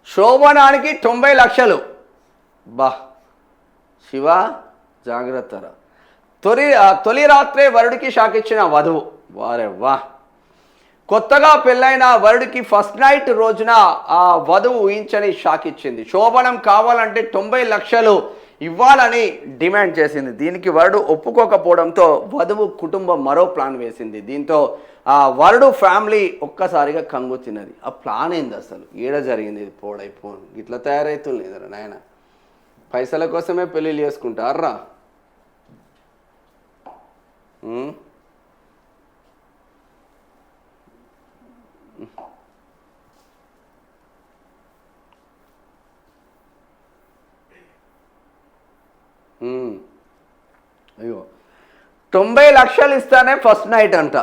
శోభనానికి 90 లక్షలు. బా శివ జాగ్రత్తరా. తొలి రాత్రే వరుడికి షాక్ ఇచ్చిన వధువు. వారే వా. కొత్తగా పెళ్ళైన వరుడికి ఫస్ట్ నైట్ రోజున ఆ వధువు ఊహించని షాక్ ఇచ్చింది. శోభనం కావాలంటే 90 లక్షలు ఇవ్వాలని డిమాండ్ చేసింది. దీనికి వరుడు ఒప్పుకోకపోవడంతో వధువు కుటుంబం మరో ప్లాన్ వేసింది. దీంతో ఆ వరుడు ఫ్యామిలీ ఒక్కసారిగా కంగు తిన్నది. ఆ ప్లాన్ ఏంది అసలు? ఏడ జరిగింది ఇది? పోడైపోను ఇట్లా తయారవుతుంది లేదరా నాయన. పైసల కోసమే పెళ్ళిళ్ళు చేసుకుంటారా? అయ్యో 90 లక్షలు ఇస్తానే ఫస్ట్ నైట్ అంట.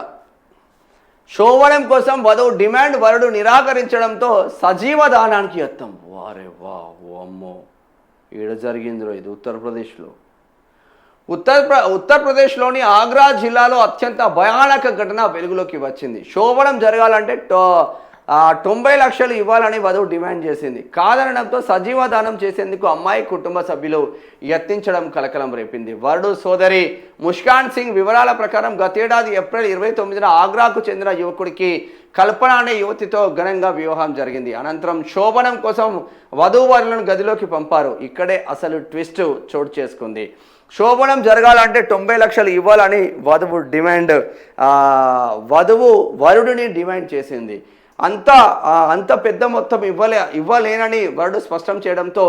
శోభనం కోసం వధువు డిమాండ్, వరుడు నిరాకరించడంతో సజీవ దానానికి యత్నం. వారే వా. ఓ అమ్మో, ఏడ జరిగిందిరో ఇది? ఉత్తరప్రదేశ్లో. ఉత్తరప్రదేశ్లోని ఆగ్రా జిల్లాలో అత్యంత భయానక ఘటన వెలుగులోకి వచ్చింది. శోభనం జరగాలంటే 90 లక్షలు ఇవ్వాలని వధువు డిమాండ్ చేసింది. కాదనడంతో సజీవ దానం చేసేందుకు అమ్మాయి కుటుంబ సభ్యులు యత్నించడం కలకలం రేపింది. వరుడు సోదరి ముష్కాన్ సింగ్ వివరాల ప్రకారం గతేడాది ఏప్రిల్ 29న ఆగ్రాకు చెందిన యువకుడికి కల్పన అనే యువతితో ఘనంగా వివాహం జరిగింది. అనంతరం శోభనం కోసం వధూవరులను గదిలోకి పంపారు. ఇక్కడే అసలు ట్విస్ట్ చోటు చేసుకుంది. శోభనం జరగాలంటే 90 లక్షలు ఇవ్వాలని వరుడిని డిమాండ్ చేసింది. అంత పెద్ద మొత్తం ఇవ్వలేనని వరుడు స్పష్టం చేయడంతో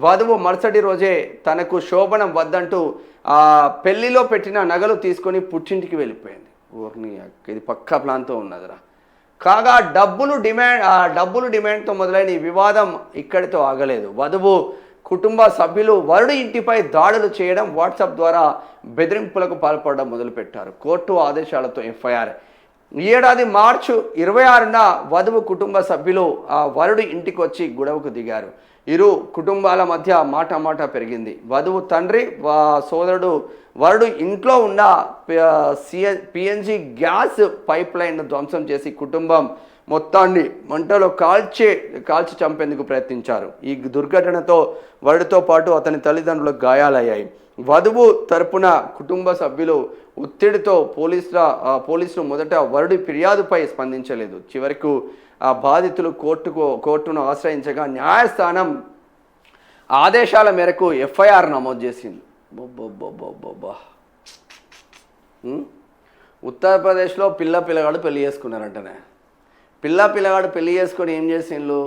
వధువు మరుసటి రోజే తనకు శోభనం వద్దంటూ పెళ్లిలో పెట్టిన నగలు తీసుకొని పుట్టింటికి వెళ్ళిపోయింది. ఊరిని ఇది పక్కా ప్లాన్తో ఉన్నదిరా. కాగా డబ్బులు డిమాండ్తో మొదలైన ఈ వివాదం ఇక్కడితో ఆగలేదు. వధువు కుటుంబ సభ్యులు వరుడి ఇంటిపై దాడులు చేయడం, వాట్సాప్ ద్వారా బెదిరింపులకు పాల్పడడం మొదలుపెట్టారు. కోర్టు ఆదేశాలతో ఎఫ్ఐఆర్. ఈ ఏడాది మార్చి 26న వధువు కుటుంబ సభ్యులు ఆ వరుడి ఇంటికి వచ్చి గొడవకు దిగారు. ఇరు కుటుంబాల మధ్య మాట పెరిగింది. వధువు తండ్రి సోదరుడు వరుడు ఇంట్లో ఉన్న పిఎన్జి గ్యాస్ పైప్ లైన్ ధ్వంసం చేసి కుటుంబం మొత్తాన్ని మంటలో కాల్చి చంపేందుకు ప్రయత్నించారు. ఈ దుర్ఘటనతో వరుడితో పాటు అతని తల్లిదండ్రులకు గాయాలయ్యాయి. వధువు తరపున కుటుంబ సభ్యులు ఒత్తిడితో పోలీసులు మొదట వరుడి ఫిర్యాదుపై స్పందించలేదు. చివరకు ఆ బాధితులు కోర్టును ఆశ్రయించగా న్యాయస్థానం ఆదేశాల మేరకు ఎఫ్ఐఆర్ నమోదు చేసింది. ఉత్తరప్రదేశ్లో పిల్లగాడు పెళ్లి చేసుకున్నారంటనే. పిల్లగాడు పెళ్లి చేసుకొని ఏం చేసిండ్రు?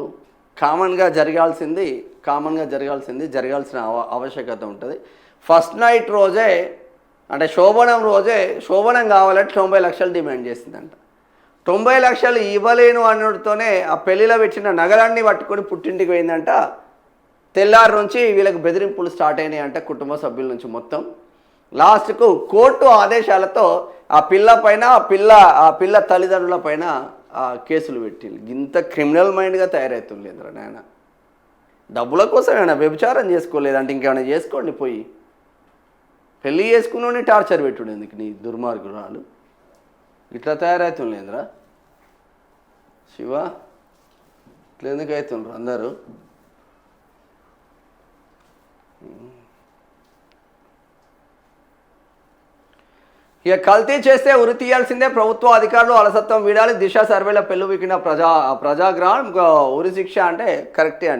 కామన్గా జరగాల్సిన ఆవశ్యకత ఉంటుంది. ఫస్ట్ నైట్ రోజే అంటే శోభనం కావాలంటే 90 లక్షలు డిమాండ్ చేసిందంట. 90 లక్షలు ఇవ్వలేను అన్నతోనే ఆ పెళ్లిలో పెట్టిన నగలన్నీ పట్టుకొని పుట్టింటికి పోయిందంట. తెల్లారి నుంచి వీళ్ళకి బెదిరింపులు స్టార్ట్ అయినాయి అంట కుటుంబ సభ్యుల నుంచి మొత్తం. లాస్ట్కు కోర్టు ఆదేశాలతో ఆ పిల్ల తల్లిదండ్రుల పైన కేసులు పెట్టింది. ఇంత క్రిమినల్ మైండ్గా తయారవుతుండేదిరా నాయన. డబ్బుల కోసం ఏమైనా వ్యభిచారం చేసుకోలేదంటే ఇంకేమైనా చేసుకోండి. పోయి పెళ్ళి చేసుకుని టార్చర్ పెట్టుడు ఎందుకు నీ దుర్మార్గురాలు? ఇట్లా తయారవుతుండేదిరా శివ. ఇట్లా ఎందుకు అవుతుండ్రు అందరూ? ఇక కల్తీ చేస్తే ఉరి తీయాల్సిందే, ప్రభుత్వ అధికారులు అలసత్వం వీడాలి. దిశ సర్వేల పెళ్ళుబికిన ప్రజాగ్రహం. ఉరి శిక్ష అంటే కరెక్టే అంట.